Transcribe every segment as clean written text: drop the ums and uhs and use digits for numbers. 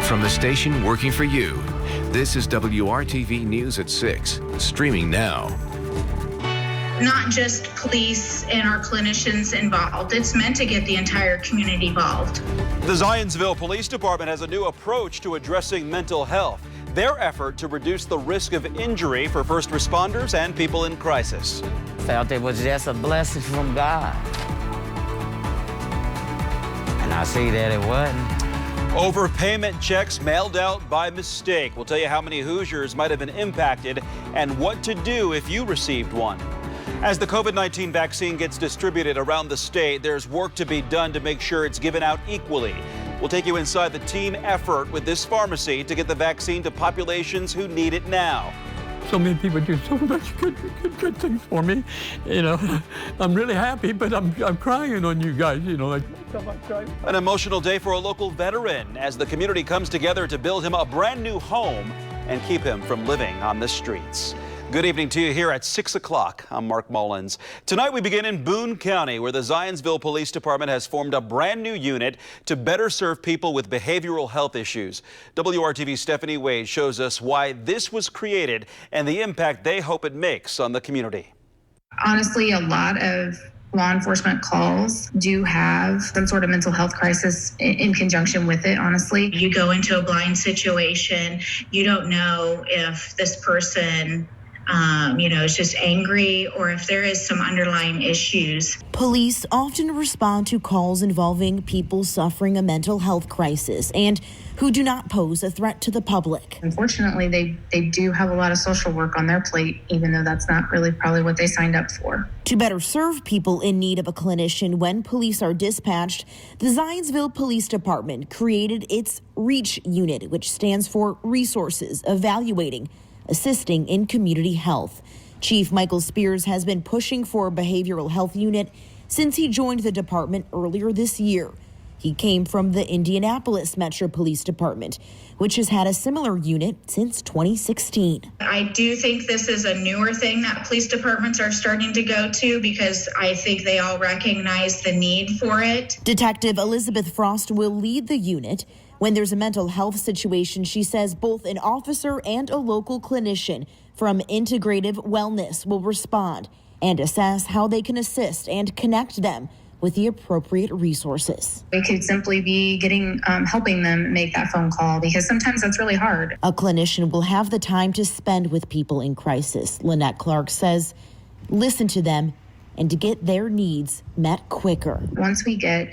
From the station working for you, this is WRTV News at 6, streaming now. Not just police and our clinicians involved. It's meant to get the entire community involved. The Zionsville Police Department has a new approach to addressing mental health. Their effort to reduce the risk of injury for first responders and people in crisis. Felt it was just a blessing from God. And I see that it wasn't. Overpayment checks mailed out by mistake. We'll tell you how many Hoosiers might have been impacted and what to do if you received one. As the COVID-19 vaccine gets distributed around the state, there's work to be done to make sure it's given out equally. We'll take you inside the team effort with this pharmacy to get the vaccine to populations who need it now. So many people do so much good things for me. You know, I'm really happy, but I'm crying on you guys. You know, like I'm crying. An emotional day for a local veteran as the community comes together to build him a brand new home and keep him from living on the streets. Good evening to you here at 6 o'clock. I'm Mark Mullins. Tonight we begin in Boone County, where the Zionsville Police Department has formed a brand new unit to better serve people with behavioral health issues. WRTV's Stephanie Wade shows us why this was created and the impact they hope it makes on the community. Honestly, a lot of law enforcement calls do have some sort of mental health crisis in conjunction with it, honestly. You go into a blind situation, you don't know if this person is just angry or if there is some underlying issues. Police often respond to calls involving people suffering a mental health crisis and who do not pose a threat to the public. Unfortunately, they do have a lot of social work on their plate, even though that's not really probably what they signed up for. To better serve people in need of a clinician when police are dispatched, the Zionsville Police Department created its REACH unit, which stands for Resources Evaluating Assisting in Community Health. Chief Michael Spears has been pushing for a behavioral health unit since he joined the department earlier this year. He came from the Indianapolis Metro Police Department, which has had a similar unit since 2016. I do think this is a newer thing that police departments are starting to go to because I think they all recognize the need for it. Detective Elizabeth Frost will lead the unit. When there's a mental health situation, she says both an officer and a local clinician from Integrative Wellness will respond and assess how they can assist and connect them with the appropriate resources. It could simply be helping them make that phone call because sometimes that's really hard. A clinician will have the time to spend with people in crisis. Lynette Clark says, listen to them and to get their needs met quicker. Once we get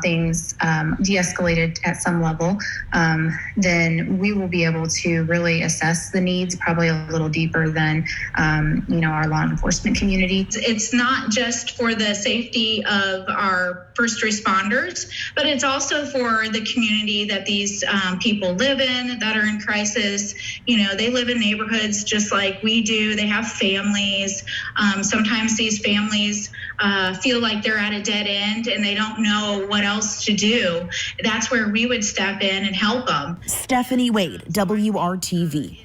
things de-escalated at some level, then we will be able to really assess the needs probably a little deeper than our law enforcement community. It's not just for the safety of our first responders, but it's also for the community that these people live in that are in crisis. You know, they live in neighborhoods just like we do. They have families. Sometimes these families feel like they're at a dead end and they don't know what else to do. That's where we would step in and help them. Stephanie Wade, WRTV.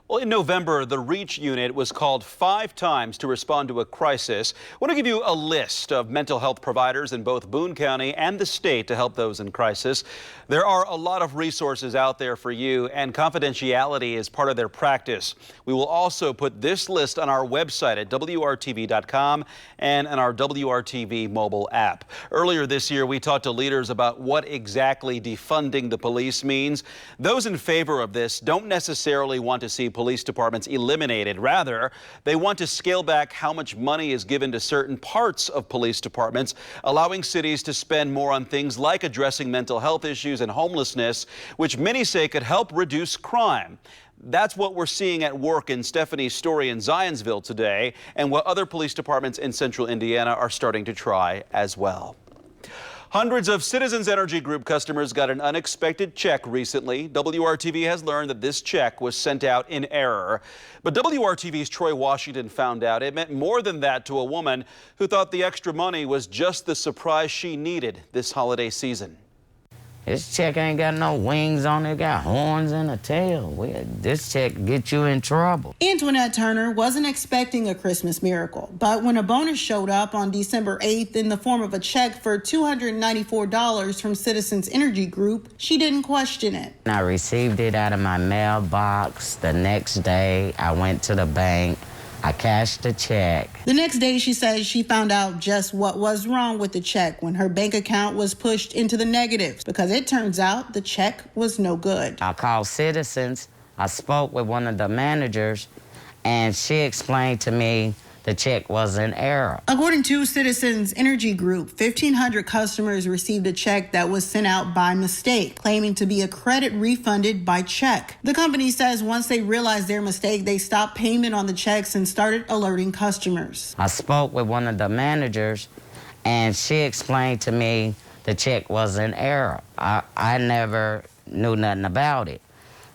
Well, in November, the REACH unit was called 5 times to respond to a crisis. I want to give you a list of mental health providers in both Boone County and the state to help those in crisis. There are a lot of resources out there for you, and confidentiality is part of their practice. We will also put this list on our website at WRTV.com and on our WRTV mobile app. Earlier this year, we talked to leaders about what exactly defunding the police means. Those in favor of this don't necessarily want to see police departments eliminated. Rather, they want to scale back how much money is given to certain parts of police departments, allowing cities to spend more on things like addressing mental health issues and homelessness, which many say could help reduce crime. That's what we're seeing at work in Stephanie's story in Zionsville today, and what other police departments in central Indiana are starting to try as well. Hundreds of Citizens Energy Group customers got an unexpected check recently. WRTV has learned that this check was sent out in error. But WRTV's Troy Washington found out it meant more than that to a woman who thought the extra money was just the surprise she needed this holiday season. This check ain't got no wings on it, got horns and a tail. This check get you in trouble. Antoinette Turner wasn't expecting a Christmas miracle, but when a bonus showed up on December 8th in the form of a check for $294 from Citizens Energy Group, she didn't question it. I received it out of my mailbox. The next day, I went to the bank. I cashed the check. The next day, she says she found out just what was wrong with the check when her bank account was pushed into the negatives, because it turns out the check was no good. I called Citizens. I spoke with one of the managers, and she explained to me the check was in error. According to Citizens Energy Group, 1,500 customers received a check that was sent out by mistake, claiming to be a credit refunded by check. The company says once they realized their mistake, they stopped payment on the checks and started alerting customers. I spoke with one of the managers, and she explained to me the check was in error. I never knew nothing about it.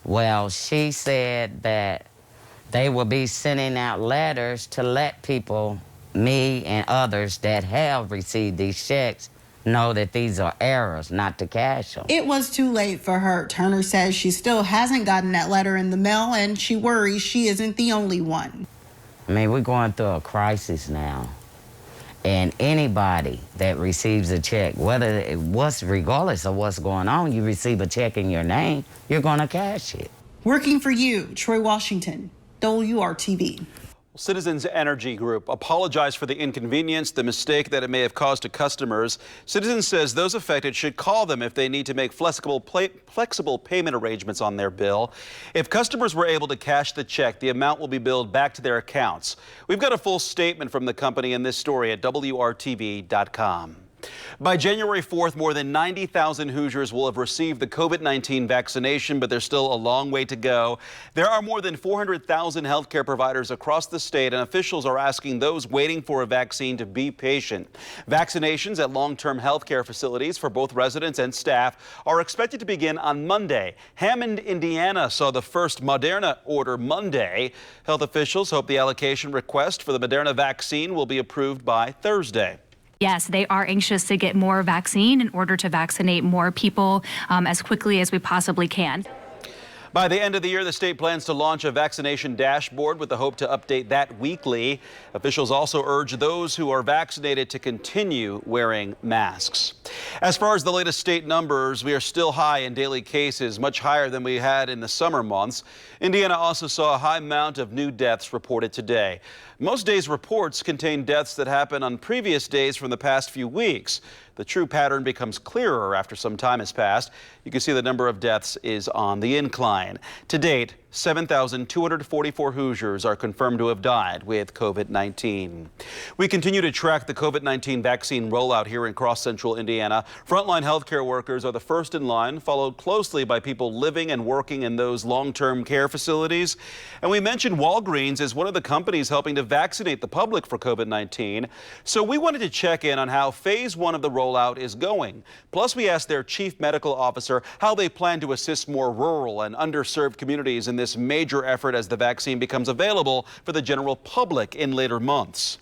Well, she said that they will be sending out letters to let people, me and others that have received these checks, know that these are errors, not to cash them. It was too late for her. Turner says she still hasn't gotten that letter in the mail, and she worries she isn't the only one. I mean, we're going through a crisis now. And anybody that receives a check, regardless of what's going on, you receive a check in your name, you're going to cash it. Working for you, Troy Washington, WRTV. Citizens Energy Group apologized for the inconvenience, the mistake that it may have caused to customers. Citizens says those affected should call them if they need to make flexible payment arrangements on their bill. If customers were able to cash the check, the amount will be billed back to their accounts. We've got a full statement from the company in this story at WRTV.com. By January 4th, more than 90,000 Hoosiers will have received the COVID-19 vaccination, but there's still a long way to go. There are more than 400,000 healthcare providers across the state, and officials are asking those waiting for a vaccine to be patient. Vaccinations at long-term healthcare facilities for both residents and staff are expected to begin on Monday. Hammond, Indiana saw the first Moderna order Monday. Health officials hope the allocation request for the Moderna vaccine will be approved by Thursday. Yes, they are anxious to get more vaccine in order to vaccinate more people as quickly as we possibly can. By the end of the year, the state plans to launch a vaccination dashboard with the hope to update that weekly. Officials also urge those who are vaccinated to continue wearing masks. As far as the latest state numbers, we are still high in daily cases, much higher than we had in the summer months. Indiana also saw a high amount of new deaths reported today. Most days' reports contain deaths that happened on previous days from the past few weeks. The true pattern becomes clearer after some time has passed. You can see the number of deaths is on the incline. To date, 7,244 Hoosiers are confirmed to have died with COVID-19. We continue to track the COVID-19 vaccine rollout here in cross-central Indiana. Frontline healthcare workers are the first in line, followed closely by people living and working in those long-term care facilities. And we mentioned Walgreens as one of the companies helping to vaccinate the public for COVID-19. So we wanted to check in on how phase one of the rollout is going. Plus, we asked their chief medical officer how they plan to assist more rural and underserved communities in this major effort as the vaccine becomes available for the general public in later months.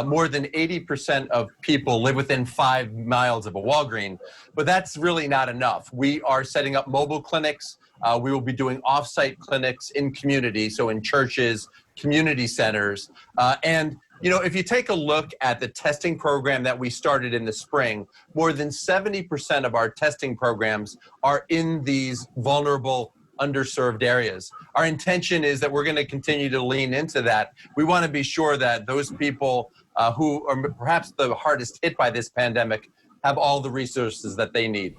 More than 80% of people live within 5 miles of a Walgreens, but that's really not enough. We are setting up mobile clinics. We will be doing off-site clinics in communities, so in churches, community centers, and you know, if you take a look at the testing program that we started in the spring, more than 70% of our testing programs are in these vulnerable, underserved areas. Our intention is that we're going to continue to lean into that. We want to be sure that those people who are perhaps the hardest hit by this pandemic have all the resources that they need.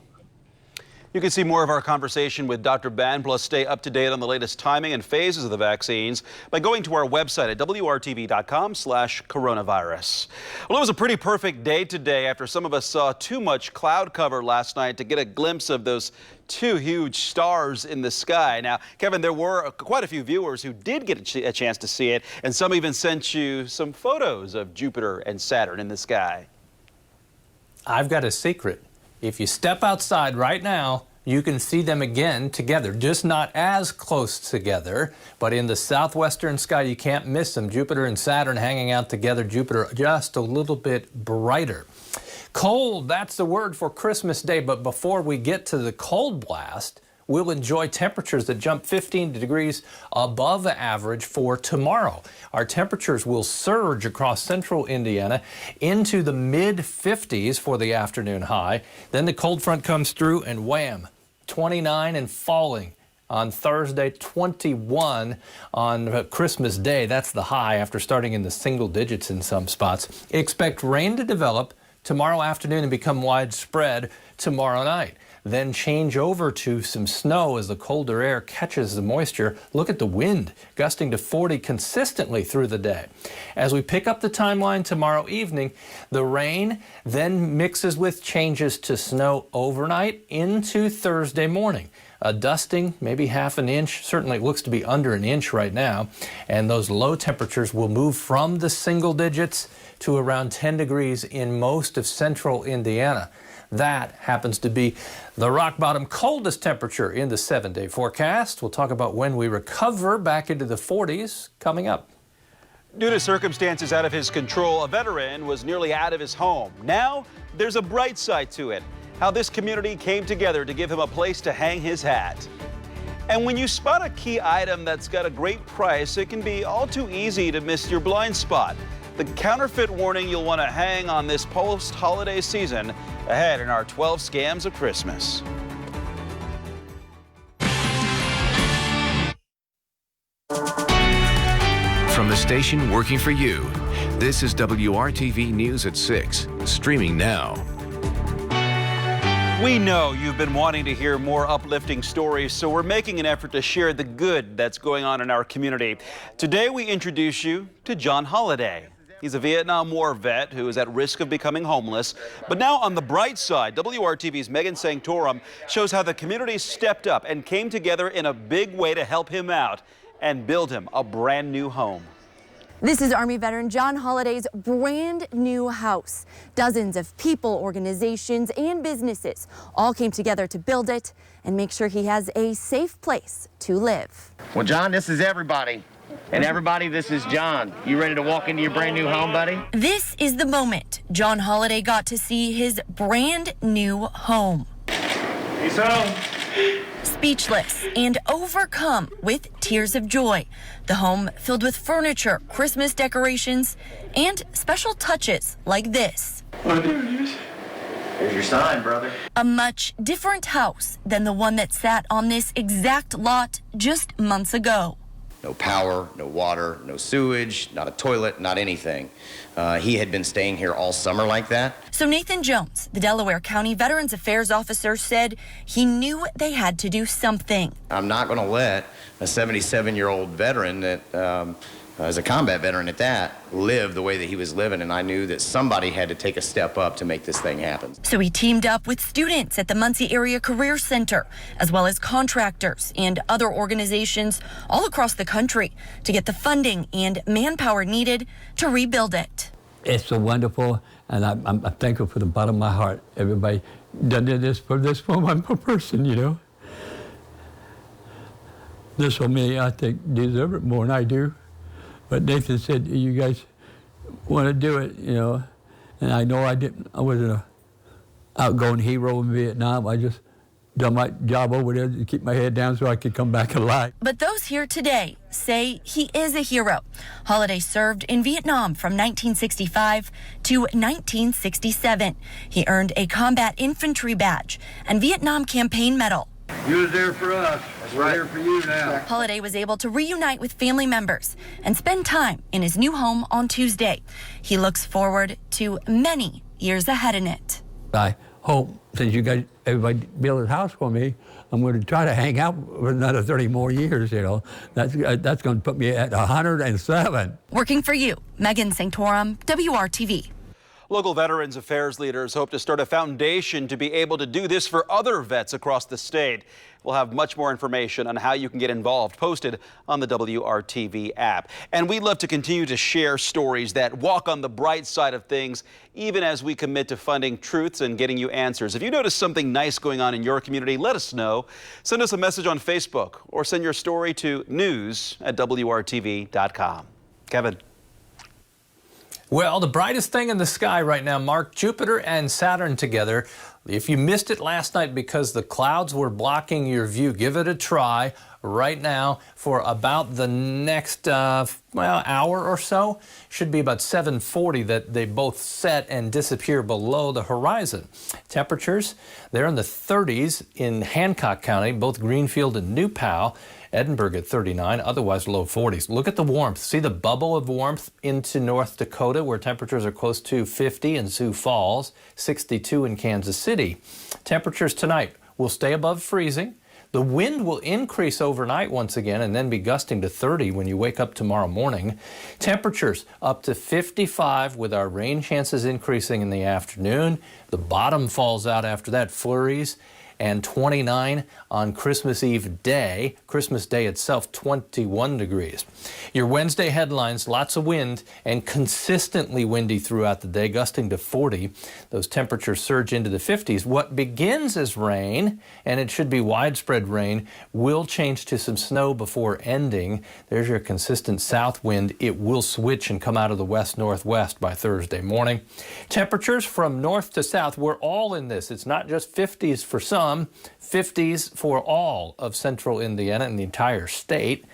You can see more of our conversation with Dr. Ben, plus stay up to date on the latest timing and phases of the vaccines by going to our website at WRTV.com/coronavirus. Well, it was a pretty perfect day today after some of us saw too much cloud cover last night to get a glimpse of those two huge stars in the sky. Now, Kevin, there were quite a few viewers who did get a chance to see it, and some even sent you some photos of Jupiter and Saturn in the sky. I've got a secret. If you step outside right now, you can see them again together, just not as close together, but in the southwestern sky, you can't miss them. Jupiter and Saturn hanging out together, Jupiter just a little bit brighter. Cold, that's the word for Christmas Day, but before we get to the cold blast, we'll enjoy temperatures that jump 15 degrees above average for tomorrow. Our temperatures will surge across central Indiana into the mid-50s for the afternoon high. Then the cold front comes through and wham, 29 and falling. On Thursday, 21 on Christmas Day. That's the high after starting in the single digits in some spots. Expect rain to develop tomorrow afternoon and become widespread tomorrow night. Then change over to some snow as the colder air catches the moisture. Look at the wind, gusting to 40 consistently through the day. As we pick up the timeline tomorrow evening, the rain then mixes with changes to snow overnight into Thursday morning. A dusting, maybe half an inch, certainly it looks to be under an inch right now, and those low temperatures will move from the single digits to around 10 degrees in most of central Indiana. That happens to be the rock bottom coldest temperature in the 7-day forecast. We'll talk about when we recover back into the 40s coming up. Due to circumstances out of his control, a veteran was nearly out of his home. Now there's a bright side to it. How this community came together to give him a place to hang his hat. And when you spot a key item that's got a great price, it can be all too easy to miss your blind spot. The counterfeit warning you'll want to hang on this post-holiday season ahead in our 12 Scams of Christmas. From the station working for you, this is WRTV News at 6, streaming now. We know you've been wanting to hear more uplifting stories, so we're making an effort to share the good that's going on in our community. Today we introduce you to John Holliday. He's a Vietnam War vet who is at risk of becoming homeless. But now on the bright side, WRTV's Megan Sanctorum shows how the community stepped up and came together in a big way to help him out and build him a brand new home. This is Army veteran John Holliday's brand new house. Dozens of people, organizations, and businesses all came together to build it and make sure he has a safe place to live. Well, John, this is everybody. And everybody, this is John. You ready to walk into your brand new home, buddy? This is the moment John Holliday got to see his brand new home. He's home. Speechless and overcome with tears of joy. The home filled with furniture, Christmas decorations, and special touches like this. Oh, there it is. There's your sign, brother. A much different house than the one that sat on this exact lot just months ago. No power, no water, no sewage, not a toilet, not anything. He had been staying here all summer like that. So Nathan Jones, the Delaware County Veterans Affairs officer, said he knew they had to do something. I'm not going to let a 77-year-old veteran that is a combat veteran at that, live the way that he was living, and I knew that somebody had to take a step up to make this thing happen. So he teamed up with students at the Muncie Area Career Center, as well as contractors and other organizations all across the country to get the funding and manpower needed to rebuild it. It's so wonderful, and I'm thankful from the bottom of my heart. Everybody done this for one person, you know. There's so many I think deserve it more than I do. But Nathan said, you guys want to do it, you know. And I know I wasn't an outgoing hero in Vietnam. I just done my job over there to keep my head down so I could come back alive. But those here today say he is a hero. Holliday served in Vietnam from 1965 to 1967. He earned a combat infantry badge and Vietnam campaign medal. You was there for us. We're here for you now. Holliday was able to reunite with family members and spend time in his new home on Tuesday. He looks forward to many years ahead in it. I hope, since you guys, everybody built a house for me, I'm going to try to hang out for another 30 more years, you know. That's going to put me at 107. Working for you, Megan Sanctorum, WRTV. Local Veterans Affairs leaders hope to start a foundation to be able to do this for other vets across the state. We'll have much more information on how you can get involved posted on the WRTV app. And we'd love to continue to share stories that walk on the bright side of things, even as we commit to finding truths and getting you answers. If you notice something nice going on in your community, let us know. Send us a message on Facebook or send your story to news@WRTV.com. Kevin. Well, the brightest thing in the sky right now, Mark, Jupiter and Saturn together. If you missed it last night because the clouds were blocking your view, give it a try right now for about the next hour or so. Should be about 7:40 that they both set and disappear below the horizon. Temperatures, they're in the 30s in Hancock County, both Greenfield and New Powell. Edinburgh at 39, otherwise low 40s. Look at the warmth. See the bubble of warmth into North Dakota where temperatures are close to 50 in Sioux Falls, 62 in Kansas City. Temperatures tonight will stay above freezing. The wind will increase overnight once again and then be gusting to 30 when you wake up tomorrow morning. Temperatures up to 55 with our rain chances increasing in the afternoon. The bottom falls out after that, flurries. And 29 on Christmas Eve day. Christmas Day itself, 21 degrees. Your Wednesday headlines, lots of wind and consistently windy throughout the day, gusting to 40. Those temperatures surge into the 50s. What begins as rain, and it should be widespread rain, will change to some snow before ending. There's your consistent south wind. It will switch and come out of the west-northwest by Thursday morning. Temperatures from north to south, we're all in this. It's not just 50s for some. 50s for all of central Indiana and the entire state.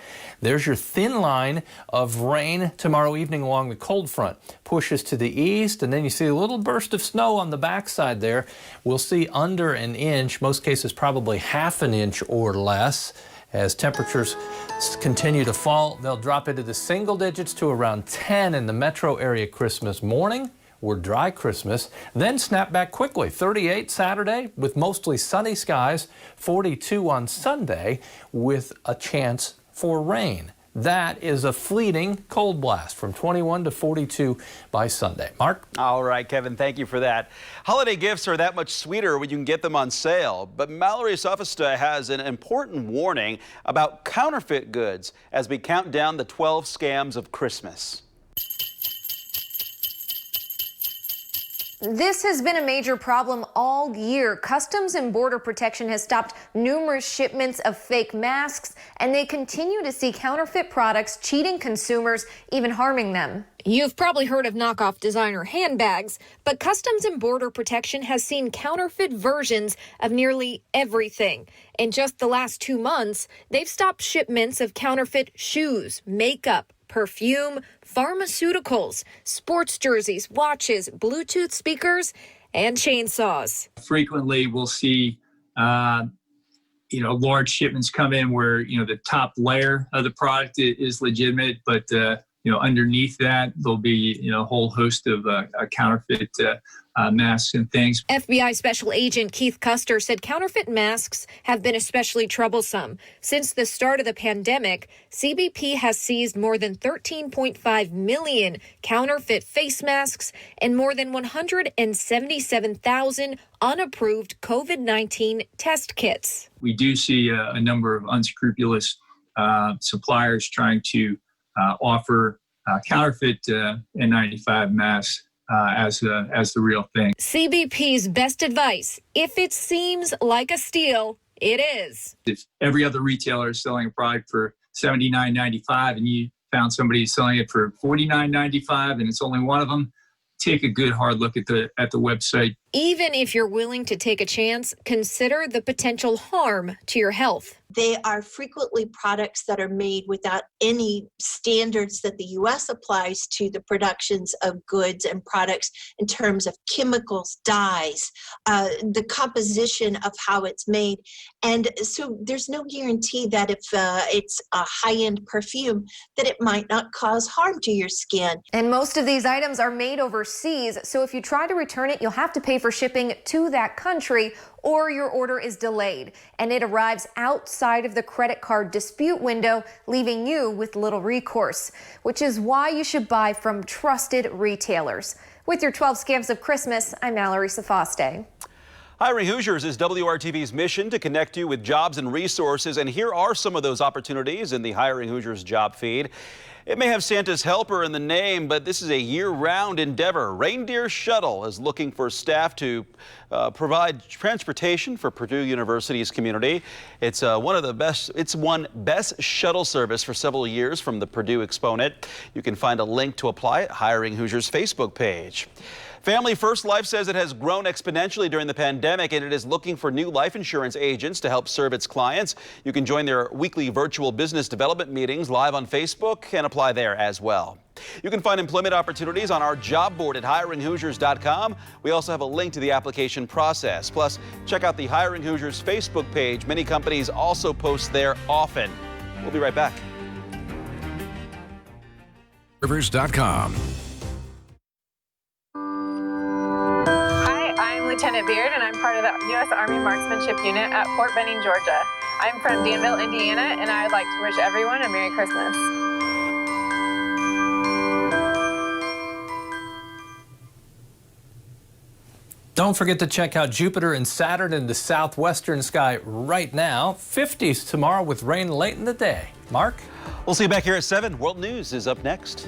There's your thin line of rain tomorrow evening along the cold front. Pushes to the east, and then you see a little burst of snow on the backside there. We'll see under an inch, most cases probably half an inch or less. As temperatures continue to fall, they'll drop into the single digits to around 10 in the metro area Christmas morning. We're dry Christmas, then snap back quickly. 38 Saturday with mostly sunny skies, 42 on Sunday with a chance for rain. That is a fleeting cold blast from 21 to 42 by Sunday. Mark? All right, Kevin, thank you for that. Holiday gifts are that much sweeter when you can get them on sale. But Mallory Sophista has an important warning about counterfeit goods as we count down the 12 scams of Christmas. This has been a major problem all year. Customs and Border Protection has stopped numerous shipments of fake masks, and they continue to see counterfeit products cheating consumers, even harming them. You've probably heard of knockoff designer handbags, but Customs and Border Protection has seen counterfeit versions of nearly everything. In just the last 2 months, they've stopped shipments of counterfeit shoes, makeup, perfume, pharmaceuticals, sports jerseys, watches, Bluetooth speakers, and chainsaws. Frequently, we'll see, large shipments come in where, the top layer of the product is legitimate, but, underneath that, there'll be, a whole host of counterfeit masks and things. FBI Special Agent Keith Custer said counterfeit masks have been especially troublesome. Since the start of the pandemic, CBP has seized more than 13.5 million counterfeit face masks and more than 177,000 unapproved COVID-19 test kits. We do see a number of unscrupulous suppliers trying to offer counterfeit N95 masks as the real thing. CBP's best advice: if it seems like a steal, it is. If every other retailer is selling a product for $79.95 and you found somebody selling it for $49.95 and it's only one of them, take a good hard look at the website. Even if you're willing to take a chance, consider the potential harm to your health. They are frequently products that are made without any standards that the U.S. applies to the productions of goods and products in terms of chemicals, dyes, the composition of how it's made. And so there's no guarantee that if it's a high-end perfume, that it might not cause harm to your skin. And most of these items are made overseas, so if you try to return it, you'll have to pay for shipping to that country, or your order is delayed and it arrives outside of the credit card dispute window, leaving you with little recourse, which is why you should buy from trusted retailers. With your 12 scams of Christmas, I'm Mallory Sophista. Hiring Hoosiers is WRTV's mission to connect you with jobs and resources, and here are some of those opportunities in the Hiring Hoosiers job feed. It may have Santa's helper in the name, but this is a year-round endeavor. Reindeer Shuttle is looking for staff to provide transportation for Purdue University's community. It's won best shuttle service for several years from the Purdue exponent. You can find a link to apply at Hiring Hoosiers Facebook page. Family First Life says it has grown exponentially during the pandemic, and it is looking for new life insurance agents to help serve its clients. You can join their weekly virtual business development meetings live on Facebook and apply there as well. You can find employment opportunities on our job board at hiringhoosiers.com. We also have a link to the application process. Plus, check out the Hiring Hoosiers Facebook page. Many companies also post there often. We'll be right back. Rivers.com. I'm Lieutenant Beard, and I'm part of the U.S. Army Marksmanship Unit at Fort Benning, Georgia. I'm from Danville, Indiana, and I'd like to wish everyone a Merry Christmas. Don't forget to check out Jupiter and Saturn in the southwestern sky right now. 50s tomorrow with rain late in the day. Mark? We'll see you back here at 7. World News is up next.